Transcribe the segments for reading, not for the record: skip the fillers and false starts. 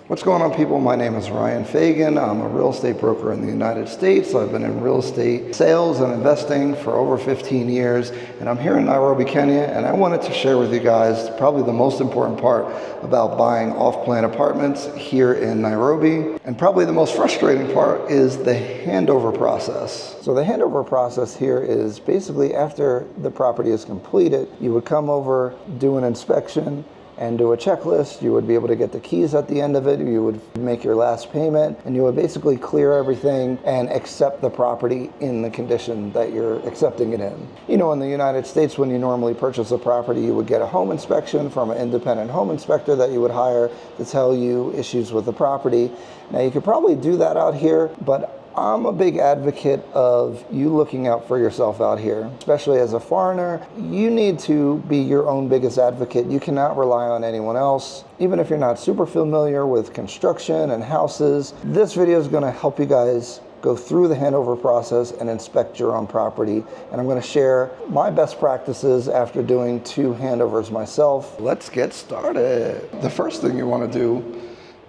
What's going on, people? My name is Ryan Fagan. I'm a real estate broker in the United States. I've been in real estate sales and investing for over 15 years, and I'm here in Nairobi, Kenya, and I wanted to share with you guys probably the most important part about buying off-plan apartments here in Nairobi. And probably the most frustrating part is the handover process. So the handover process here is basically after the property is completed, you would come over, do an inspection, and do a checklist. You would be able to get the keys at the end of it. You would make your last payment, and you would basically clear everything and accept the property in the condition that you're accepting it in. You know, in the United States, when you normally purchase a property, you would get a home inspection from an independent home inspector that you would hire to tell you issues with the property. Now, you could probably do that out here, but I'm a big advocate of you looking out for yourself out here, especially as a foreigner. You need to be your own biggest advocate. You cannot rely on anyone else. Even if you're not super familiar with construction and houses, this video is going to help you guys go through the handover process and inspect your own property. And I'm going to share my best practices after doing 2 handovers myself. Let's get started. The first thing you want to do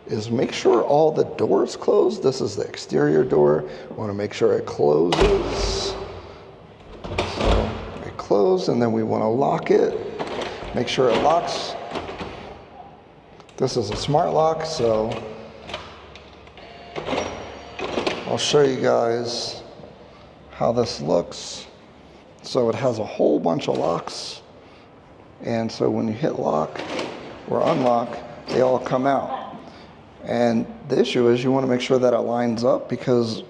is make sure all the doors close. This is the exterior door. You want to make sure it closes. So it closed, and then we want to lock it. Make sure it locks. This is a smart lock, so I'll show you guys how this looks. So it has a whole bunch of locks, and so when you hit lock or unlock, they all come out. And the issue is you want to make sure that it lines up because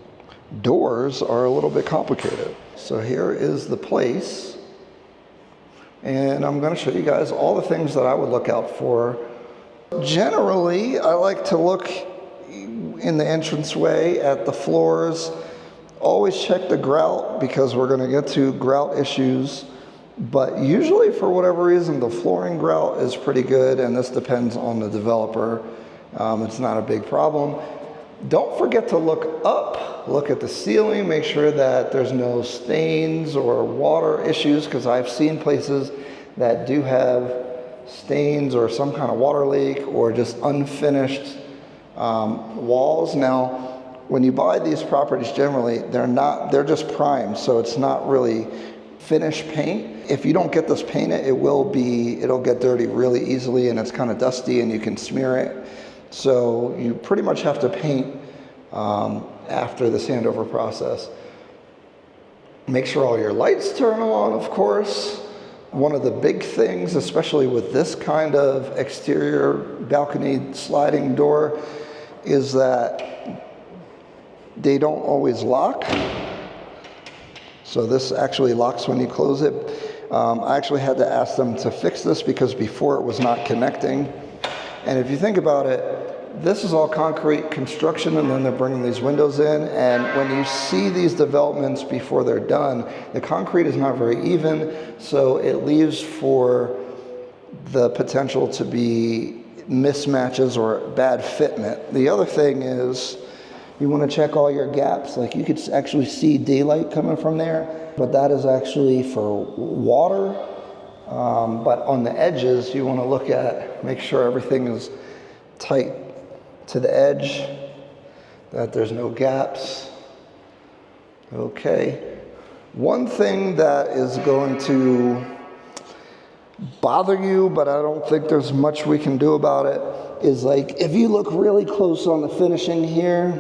doors are a little bit complicated. So here is the place. And I'm going to show you guys all the things that I would look out for. Generally, I like to look in the entranceway at the floors. Always check the grout because we're going to get to grout issues. But usually, for whatever reason, the flooring grout is pretty good, and this depends on the developer. It's not a big problem. Don't forget to look up, look at the ceiling, make sure that there's no stains or water issues, because I've seen places that do have stains or some kind of water leak or just unfinished walls. Now, when you buy these properties, generally, they're just primed, so it's not really finished paint. If you don't get this painted, it'll get dirty really easily, and it's kind of dusty and you can smear it. So you pretty much have to paint after this handover process. Make sure all your lights turn on, of course. One of the big things, especially with this kind of exterior balcony sliding door, is that they don't always lock. So this actually locks when you close it. I actually had to ask them to fix this because before it was not connecting. And if you think about it, this is all concrete construction, and then they're bringing these windows in. And when you see these developments before they're done, the concrete is not very even, so it leaves for the potential to be mismatches or bad fitment. The other thing is you want to check all your gaps. Like, you could actually see daylight coming from there, but that is actually for water. But on the edges, you want to look at, make sure everything is tight to the edge, that there's no gaps. Okay. One thing that is going to bother you, but I don't think there's much we can do about it, is like if you look really close on the finishing here,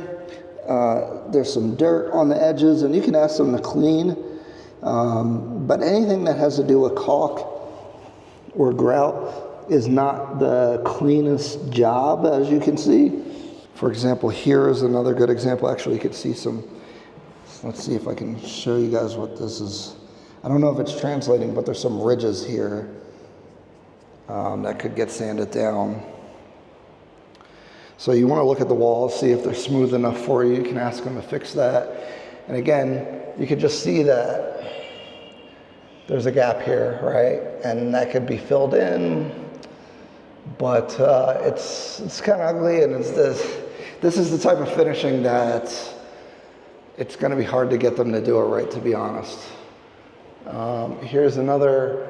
there's some dirt on the edges, and you can ask them to clean. But anything that has to do with caulk or grout is not the cleanest job, as you can see. For example, here is another good example. Actually, you could see some, let's see if I can show you guys what this is. I don't know if it's translating, but there's some ridges here that could get sanded down. So you want to look at the walls, see if they're smooth enough for you. You can ask them to fix that. And again, you could just see that there's a gap here, right? And that could be filled in, but it's kind of ugly, and this is the type of finishing that it's going to be hard to get them to do it right, to be honest. Here's another,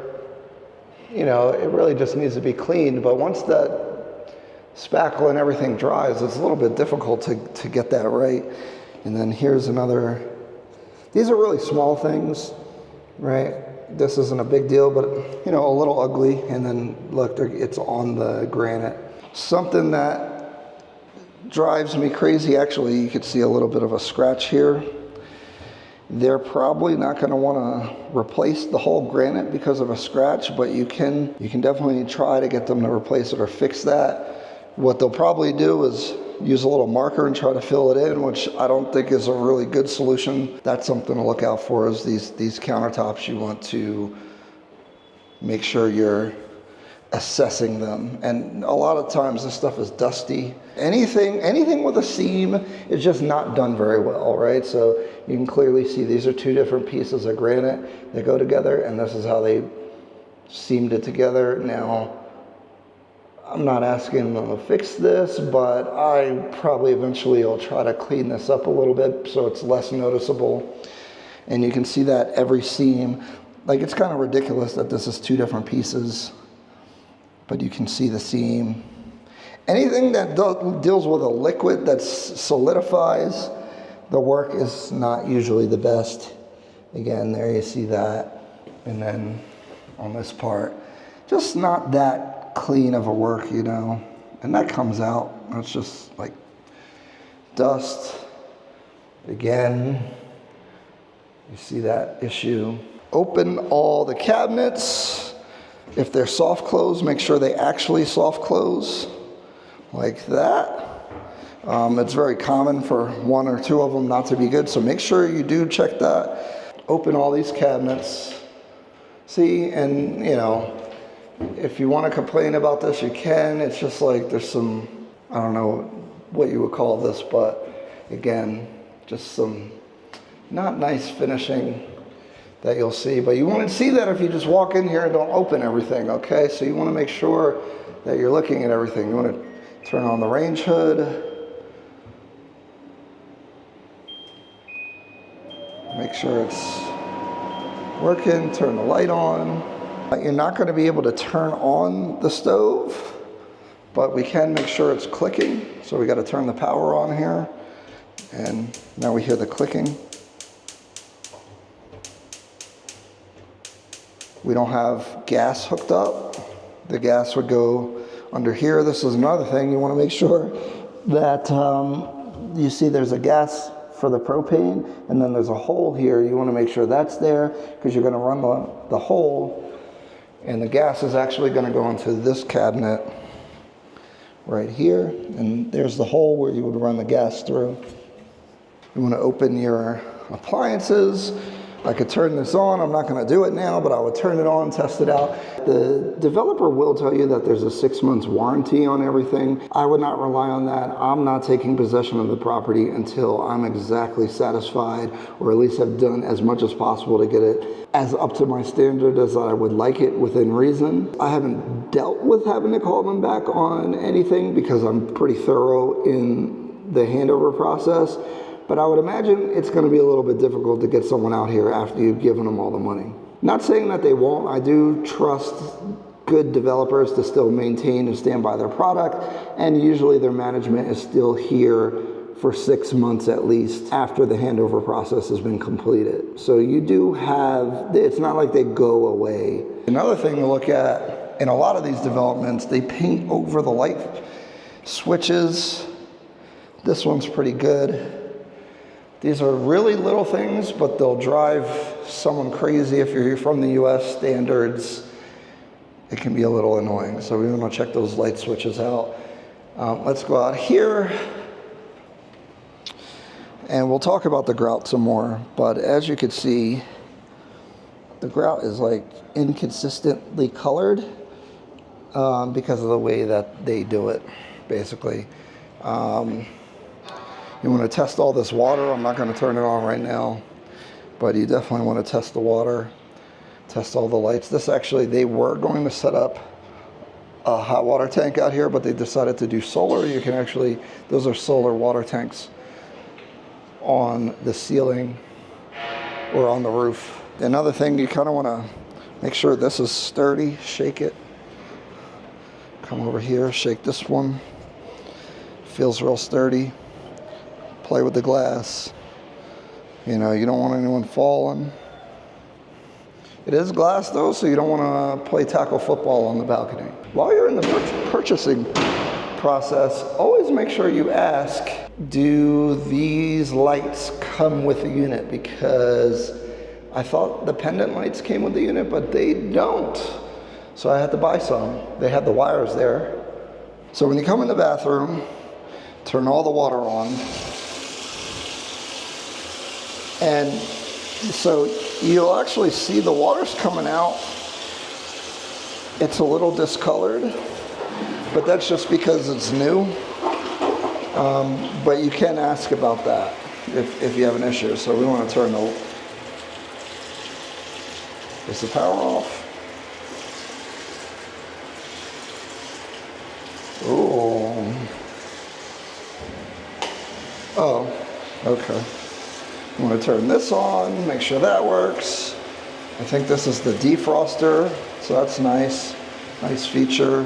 it really just needs to be cleaned, but once spackle and everything dries, it's a little bit difficult to get that right. And then here's another, these are really small things, right? This isn't a big deal, but you know, a little ugly. And then look, it's on the granite. Something that drives me crazy, actually, you could see a little bit of a scratch here. They're probably not going to want to replace the whole granite because of a scratch, but you can definitely try to get them to replace it or fix that. What they'll probably do is use a little marker and try to fill it in, which I don't think is a really good solution. That's something to look out for, is these countertops. You want to make sure you're assessing them. And a lot of times this stuff is dusty. Anything with a seam is just not done very well, right? So you can clearly see these are two different pieces of granite that go together, and this is how they seamed it together. Now, I'm not asking them to fix this, but I probably eventually will try to clean this up a little bit so it's less noticeable. And you can see that every seam, like, it's kind of ridiculous that this is two different pieces, but you can see the seam. Anything that deals with a liquid that solidifies, the work is not usually the best. Again, there you see that. And then on this part, just not that clean of a work, you know. And that comes out. It's just like dust. Again, you see that issue. Open all the cabinets. If they're soft close, make sure they actually soft close, like that. It's very common for one or two of them not to be good, so make sure you do check that. Open all these cabinets. See, and you know, if you want to complain about this, you can. It's just like there's some, I don't know what you would call this, but again, just some not nice finishing that you'll see. But you won't see that if you just walk in here and don't open everything, okay? So you want to make sure that you're looking at everything. You want to turn on the range hood. Make sure it's working. Turn the light on. You're not going to be able to turn on the stove, but we can make sure it's clicking. So we got to turn the power on here. And now we hear the clicking. We don't have gas hooked up. The gas would go under here. This is another thing. You want to make sure that you see there's a gas for the propane, and then there's a hole here. You want to make sure that's there, because you're going to run the hole, and the gas is actually going to go into this cabinet right here, and there's the hole where you would run the gas through. You want to open your appliances. I could turn this on. I'm not going to do it now, but I would turn it on, test it out. The developer will tell you that there's a 6 months warranty on everything. I would not rely on that. I'm not taking possession of the property until I'm exactly satisfied, or at least have done as much as possible to get it as up to my standard as I would like it within reason. I haven't dealt with having to call them back on anything because I'm pretty thorough in the handover process. But I would imagine it's going to be a little bit difficult to get someone out here after you've given them all the money. Not saying that they won't. I do trust good developers to still maintain and stand by their product, and usually their management is still here for 6 months at least after the handover process has been completed. So you do have, it's not like they go away. Another thing to look at, in a lot of these developments, they paint over the light switches. This one's pretty good. These are really little things, but they'll drive someone crazy. If you're from the US standards, it can be a little annoying. So we want to check those light switches out. Let's go out here. And we'll talk about the grout some more. But as you can see, the grout is like inconsistently colored because of the way that they do it, basically. You want to test all this water. I'm not going to turn it on right now, but you definitely want to test the water, test all the lights. This actually, they were going to set up a hot water tank out here, but they decided to do solar. You can actually, those are solar water tanks on the ceiling or on the roof. Another thing, you kind of want to make sure this is sturdy. Shake it. Come over here, shake this one. Feels real sturdy. Play with the glass. You know, you don't want anyone falling. It is glass though, so you don't want to play tackle football on the balcony. While you're in the purchasing process, always make sure you ask, do these lights come with the unit? Because I thought the pendant lights came with the unit, but they don't. So I had to buy some. They had the wires there. So when you come in the bathroom, turn all the water on. And so you'll actually see the water's coming out. It's a little discolored, but that's just because it's new. But you can ask about that if you have an issue. So we want to turn is the power off? Ooh. Oh, okay. I'm going to turn this on, make sure that works. I think this is the defroster, so that's nice. Nice feature.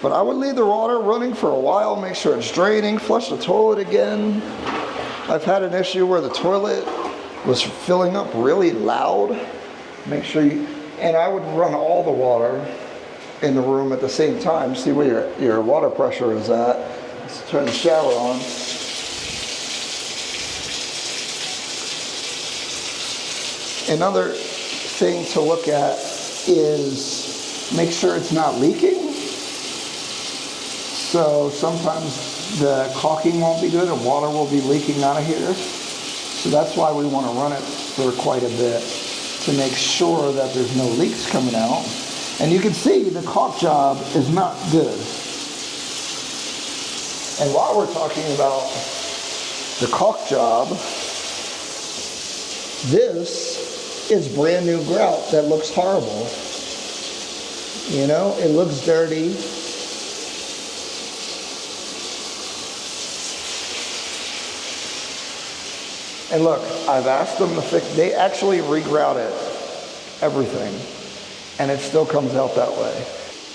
But I would leave the water running for a while, make sure it's draining, flush the toilet again. I've had an issue where the toilet was filling up really loud. Make sure and I would run all the water in the room at the same time, see where your water pressure is at. Let's turn the shower on. Another thing to look at is make sure it's not leaking. So sometimes the caulking won't be good and water will be leaking out of here. So that's why we want to run it for quite a bit to make sure that there's no leaks coming out. And you can see the caulk job is not good. And while we're talking about the caulk job, this is brand new grout that looks horrible. You know, it looks dirty. And look, I've asked them to fix, they actually regrouted everything, and it still comes out that way.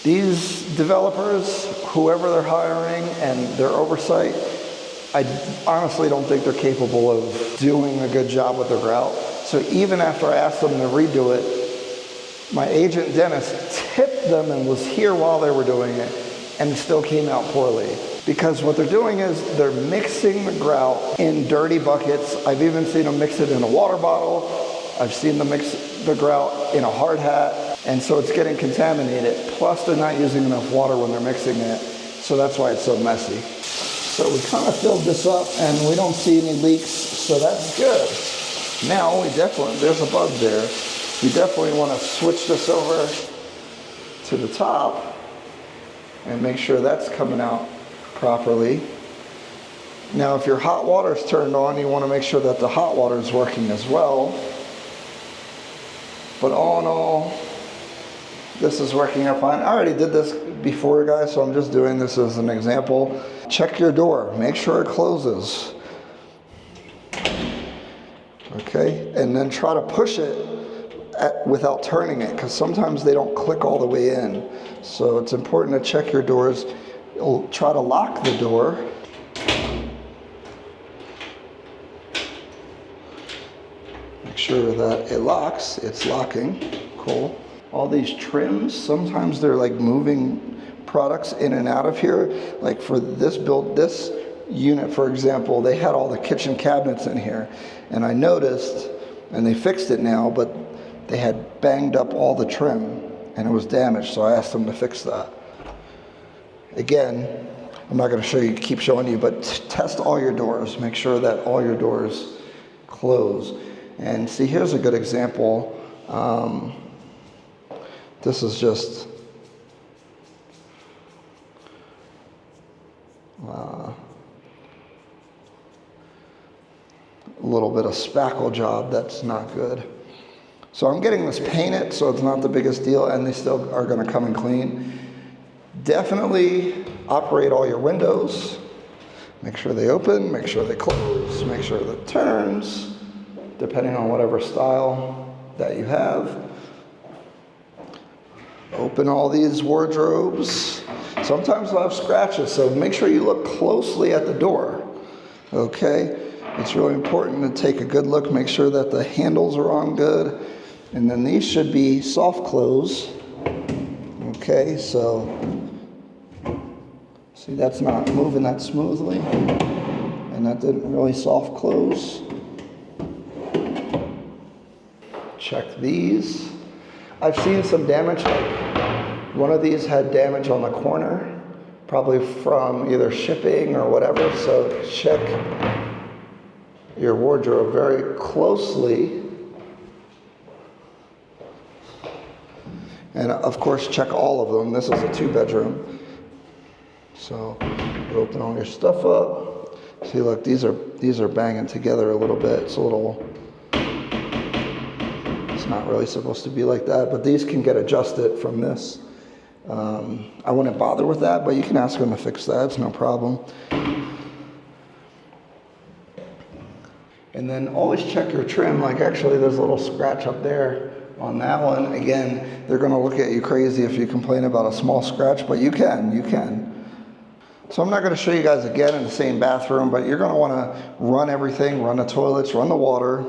These developers, whoever they're hiring and their oversight, I honestly don't think they're capable of doing a good job with their grout. So even after I asked them to redo it, my agent Dennis tipped them and was here while they were doing it, and it still came out poorly. Because what they're doing is they're mixing the grout in dirty buckets. I've even seen them mix it in a water bottle. I've seen them mix the grout in a hard hat. And so it's getting contaminated. Plus they're not using enough water when they're mixing it. So that's why it's so messy. So we kind of filled this up and we don't see any leaks. So that's good. Now there's a bug there. We definitely want to switch this over to the top and make sure that's coming out properly. Now if your hot water is turned on, you want to make sure that the hot water is working as well. But all in all, this is working out fine. I already did this before, guys, so I'm just doing this as an example. Check your door, make sure it closes. Okay, and then try to push it without turning it, because sometimes they don't click all the way in. So it's important to check your doors. You'll try to lock the door. Make sure that it locks, it's locking. Cool. All these trims, sometimes they're like moving products in and out of here. Like for this unit, for example, they had all the kitchen cabinets in here. And I noticed, and they fixed it now, but they had banged up all the trim and it was damaged. So I asked them to fix that. Again, I'm not going to keep showing you, but test all your doors. Make sure that all your doors close. And see, here's a good example. This is just a little bit of spackle job that's not good. So I'm getting this painted, so it's not the biggest deal, and they still are going to come and clean. Definitely operate all your windows. Make sure they open, make sure they close, make sure that turns, depending on whatever style that you have. Open all these wardrobes. Sometimes they'll have scratches, so make sure you look closely at the door, okay? It's really important to take a good look, make sure that the handles are on good, and then these should be soft close, okay? So, see, that's not moving that smoothly, and that didn't really soft close. Check these. I've seen some damage, like one of these had damage on the corner, probably from either shipping or whatever, so check your wardrobe very closely. And of course, check all of them. This is a 2-bedroom. So you open all your stuff up. See, look, these are banging together a little bit. It's not really supposed to be like that, but these can get adjusted from this. I wouldn't bother with that, but you can ask them to fix that. It's no problem. And then always check your trim. Like, actually, there's a little scratch up there on that one. Again, they're going to look at you crazy if you complain about a small scratch, but you can. So I'm not going to show you guys again in the same bathroom, but you're going to want to run everything, run the toilets, run the water.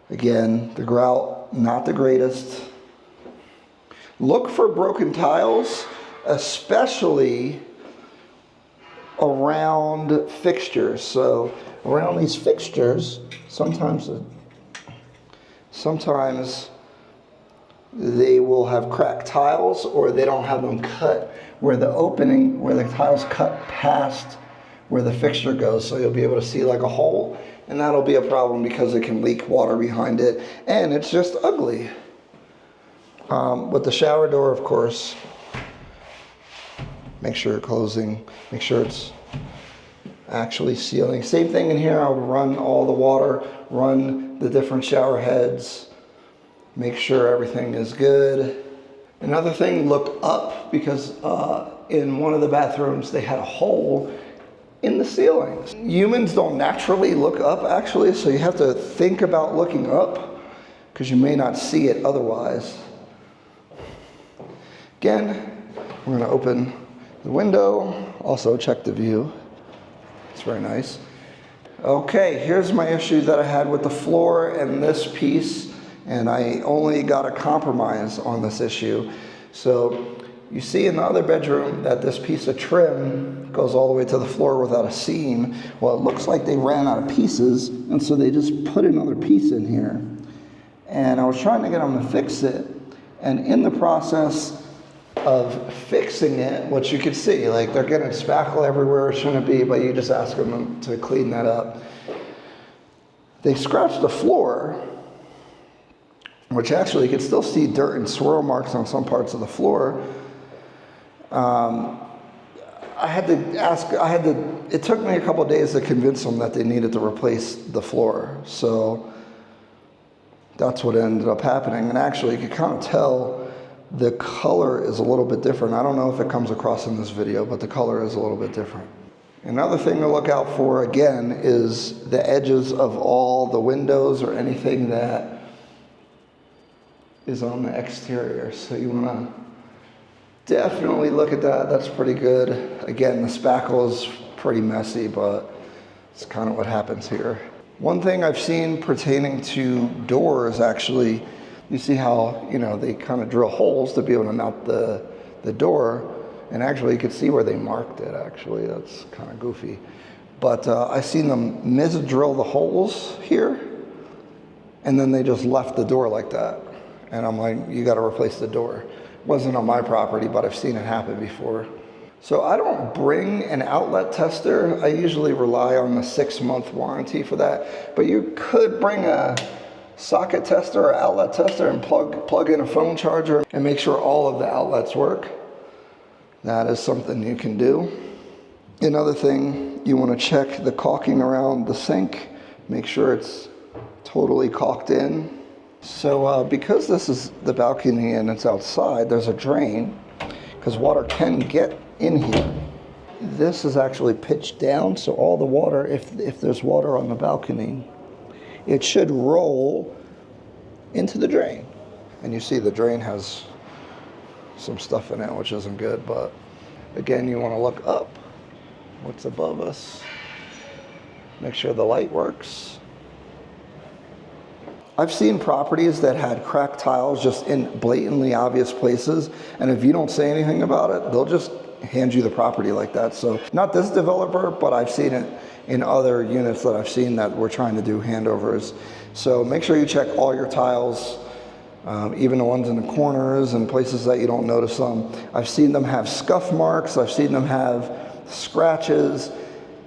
Again, the grout, not the greatest. Look for broken tiles, especially around fixtures. So around these fixtures, sometimes they will have cracked tiles, or they don't have them cut where the opening, where the tiles cut past where the fixture goes. So you'll be able to see like a hole, and that'll be a problem because it can leak water behind it, and it's just ugly. With the shower door, of course, make sure you're closing, make sure it's actually sealing. Same thing in here. I would run all the water, run the different shower heads, make sure everything is good. Another thing, look up, because in one of the bathrooms they had a hole in the ceiling. Humans don't naturally look up, actually, so you have to think about looking up because you may not see it otherwise. Again, we're going to open the window, also check the view. It's very nice. Okay, here's my issue that I had with the floor and this piece, and I only got a compromise on this issue. So you see in the other bedroom that this piece of trim goes all the way to the floor without a seam. Well, it looks like they ran out of pieces, and so they just put another piece in here. And I was trying to get them to fix it, and in the process of fixing it, what you could see, like they're getting spackle everywhere it shouldn't be, but you just ask them to clean that up. They scratched the floor, which actually you could still see dirt and swirl marks on some parts of the floor. It took me a couple of days to convince them that they needed to replace the floor. So that's what ended up happening. And actually you could kind of tell the color is a little bit different. I don't know if it comes across in this video, but the color is a little bit different. Another thing to look out for, again, is the edges of all the windows or anything that is on the exterior. So you want to definitely look at that. That's pretty good. Again, the spackle is pretty messy, but it's kind of what happens here. One thing I've seen pertaining to doors, actually, you see how, they kind of drill holes to be able to mount the door, and actually you could see where they marked it, actually. That's kind of goofy. But I've seen them mis-drill the holes here, and then they just left the door like that. And I'm like, you got to replace the door. It wasn't on my property, but I've seen it happen before. So I don't bring an outlet tester. I usually rely on the 6-month warranty for that. But you could bring a socket tester or outlet tester and plug in a phone charger and make sure all of the outlets work. That is something you can do. Another thing, you want to check the caulking around the sink. Make sure it's totally caulked in. So because this is the balcony and it's outside, there's a drain because water can get in here. This is actually pitched down, so all the water, if there's water on the balcony, it should roll into the drain. And you see the drain has some stuff in it, which isn't good, but Again, you want to look up. What's above us? Make sure the light works. I've seen properties that had cracked tiles just in blatantly obvious places, and if you don't say anything about it, they'll just hand you the property like that. So not this developer, but I've seen it in other units that I've seen that we're trying to do handovers. So make sure you check all your tiles, even the ones in the corners and places that you don't notice them. I've seen them have scuff marks, I've seen them have scratches,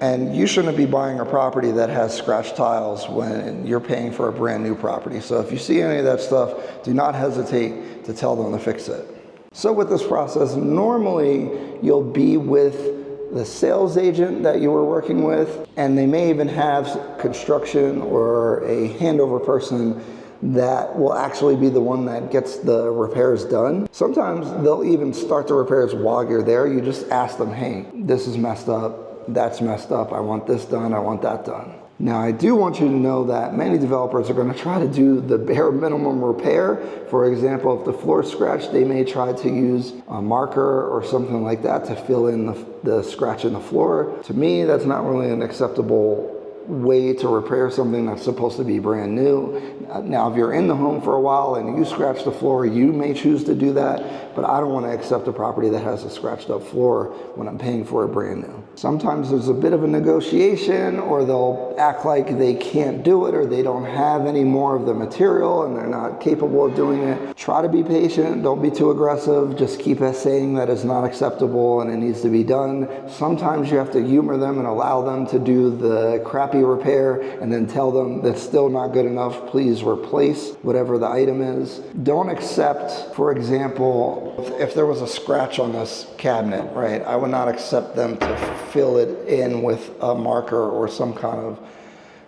and you shouldn't be buying a property that has scratched tiles when you're paying for a brand new property. So if you see any of that stuff, do not hesitate to tell them to fix it. So with this process, normally you'll be with the sales agent that you were working with, and they may even have construction or a handover person that will actually be the one that gets the repairs done. Sometimes they'll even start the repairs while you're there. You just ask them, hey, this is messed up, that's messed up, I want this done, I want that done. Now, I do want you to know that many developers are going to try to do the bare minimum repair. For example, if the floor is scratched, they may try to use a marker or something like that to fill in the scratch in the floor. To me, that's not really an acceptable way to repair something that's supposed to be brand new. Now, if you're in the home for a while and you scratch the floor, you may choose to do that, but I don't want to accept a property that has a scratched up floor when I'm paying for it brand new. Sometimes there's a bit of a negotiation, or they'll act like they can't do it, or they don't have any more of the material and they're not capable of doing it. Try to be patient, don't be too aggressive, just keep saying that it's not acceptable and it needs to be done. Sometimes you have to humor them and allow them to do the crappy repair and then tell them that's still not good enough, please replace whatever the item is. Don't accept, for example, if there was a scratch on this cabinet, right, I would not accept them to fill it in with a marker or some kind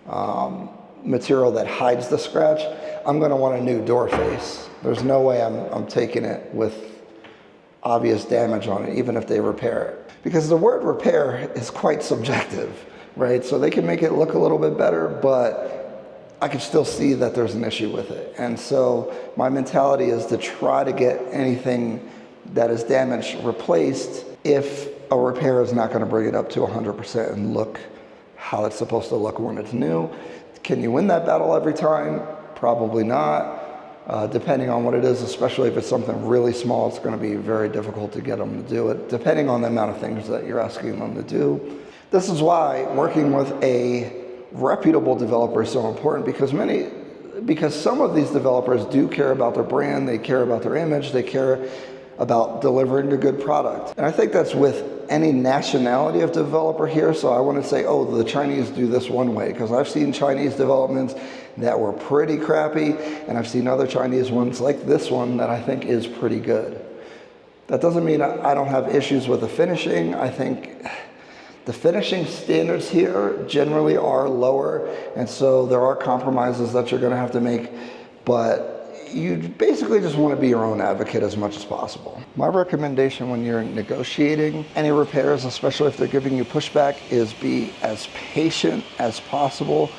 of material that hides the scratch. I'm going to want a new door face. There's no way I'm taking it with obvious damage on it, even if they repair it. Because the word repair is quite subjective, right? So they can make it look a little bit better, but I can still see that there's an issue with it. And so my mentality is to try to get anything that is damaged replaced if a repair is not going to bring it up to 100% and look how it's supposed to look when it's new. Can you win that battle every time? Probably not. Depending on what it is, especially if it's something really small, it's going to be very difficult to get them to do it, depending on the amount of things that you're asking them to do. This is why working with a reputable developer is so important, because some of these developers do care about their brand, they care about their image, they care about delivering a good product. And I think that's with any nationality of developer here. So I want to say, oh, the Chinese do this one way, because I've seen Chinese developments that were pretty crappy, and I've seen other Chinese ones like this one that I think is pretty good. That doesn't mean I don't have issues with the finishing. I think the finishing standards here generally are lower, and so there are compromises that you're going to have to make, but you basically just want to be your own advocate as much as possible. My recommendation when you're negotiating any repairs, especially if they're giving you pushback, is be as patient as possible,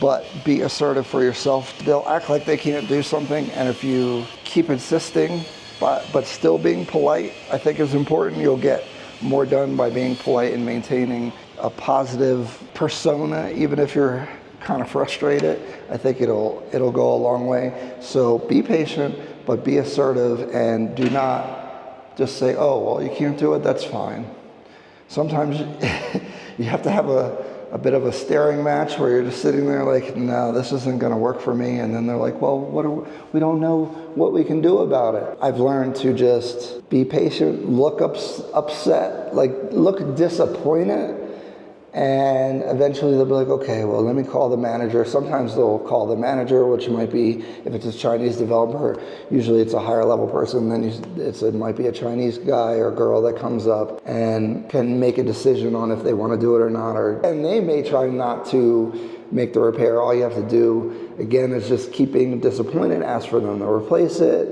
but be assertive for yourself. They'll act like they can't do something, and if you keep insisting, but still being polite, I think is important. You'll get more done by being polite and maintaining a positive persona, even if you're kind of frustrated. I think it'll go a long way. So be patient, but be assertive, and do not just say, oh, well, you can't do it, that's fine. Sometimes you have to have a bit of a staring match where you're just sitting there like, no, this isn't going to work for me. And then they're like, well, we don't know what we can do about it. I've learned to just be patient, look upset, like look disappointed. And eventually they'll be like, okay, well, let me call the manager. Sometimes they'll call the manager, which might be, if it's a Chinese developer, usually it's a higher level person, then it might be a Chinese guy or girl that comes up and can make a decision on if they want to do it or not. And they may try not to make the repair. All you have to do, again, is just keep being disappointed, ask for them to replace it.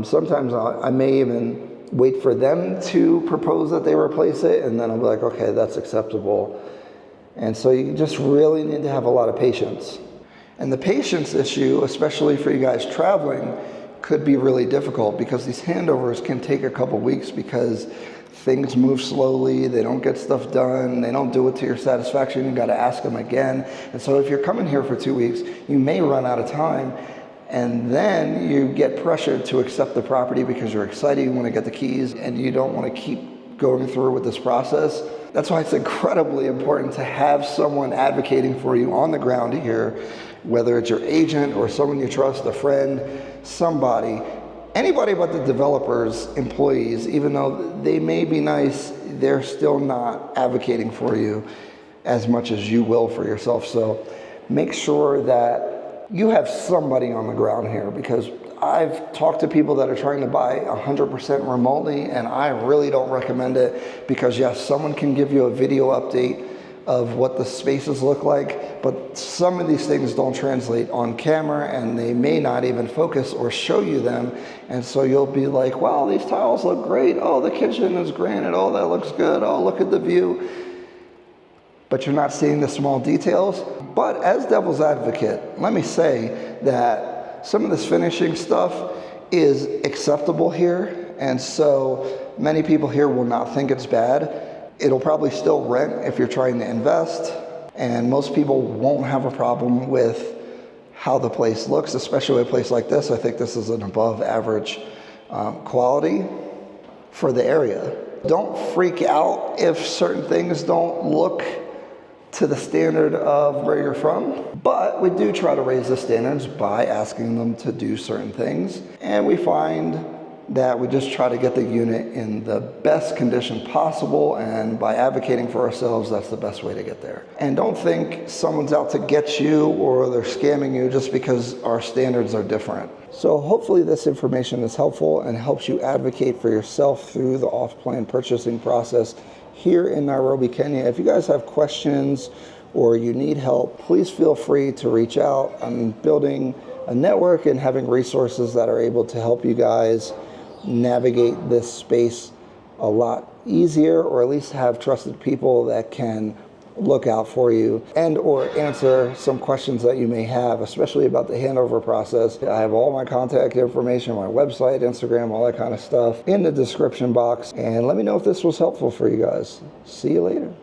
Sometimes I may even wait for them to propose that they replace it, and then I'll be like, okay, that's acceptable. And so you just really need to have a lot of patience. And the patience issue, especially for you guys traveling, could be really difficult, because these handovers can take a couple weeks, because things move slowly, they don't get stuff done, they don't do it to your satisfaction, you gotta ask them again. And so if you're coming here for 2 weeks, you may run out of time, and then you get pressured to accept the property because you're excited, you wanna get the keys, and you don't wanna keep going through with this process. That's why it's incredibly important to have someone advocating for you on the ground here, whether it's your agent or someone you trust, a friend, somebody. Anybody but the developers, employees, even though they may be nice, they're still not advocating for you as much as you will for yourself. So make sure that you have somebody on the ground here, because I've talked to people that are trying to buy 100% remotely, and I really don't recommend it, because yes, someone can give you a video update of what the spaces look like, but some of these things don't translate on camera, and they may not even focus or show you them. And so you'll be like, wow, these tiles look great. Oh, the kitchen is granite. Oh, that looks good. Oh, look at the view. But you're not seeing the small details. But as devil's advocate, let me say that some of this finishing stuff is acceptable here. And so many people here will not think it's bad. It'll probably still rent if you're trying to invest, and most people won't have a problem with how the place looks, especially a place like this. I think this is an above average quality for the area. Don't freak out if certain things don't look to the standard of where you're from, but we do try to raise the standards by asking them to do certain things, and we find that we just try to get the unit in the best condition possible, and by advocating for ourselves, that's the best way to get there. And don't think someone's out to get you or they're scamming you just because our standards are different. So hopefully this information is helpful and helps you advocate for yourself through the off-plan purchasing process here in Nairobi, Kenya. If you guys have questions or you need help, please feel free to reach out. I'm building a network and having resources that are able to help you guys navigate this space a lot easier, or at least have trusted people that can look out for you and or answer some questions that you may have, especially about the handover process. I have all my contact information, my website, Instagram, all that kind of stuff in the description box. And let me know if this was helpful for you guys. See you later.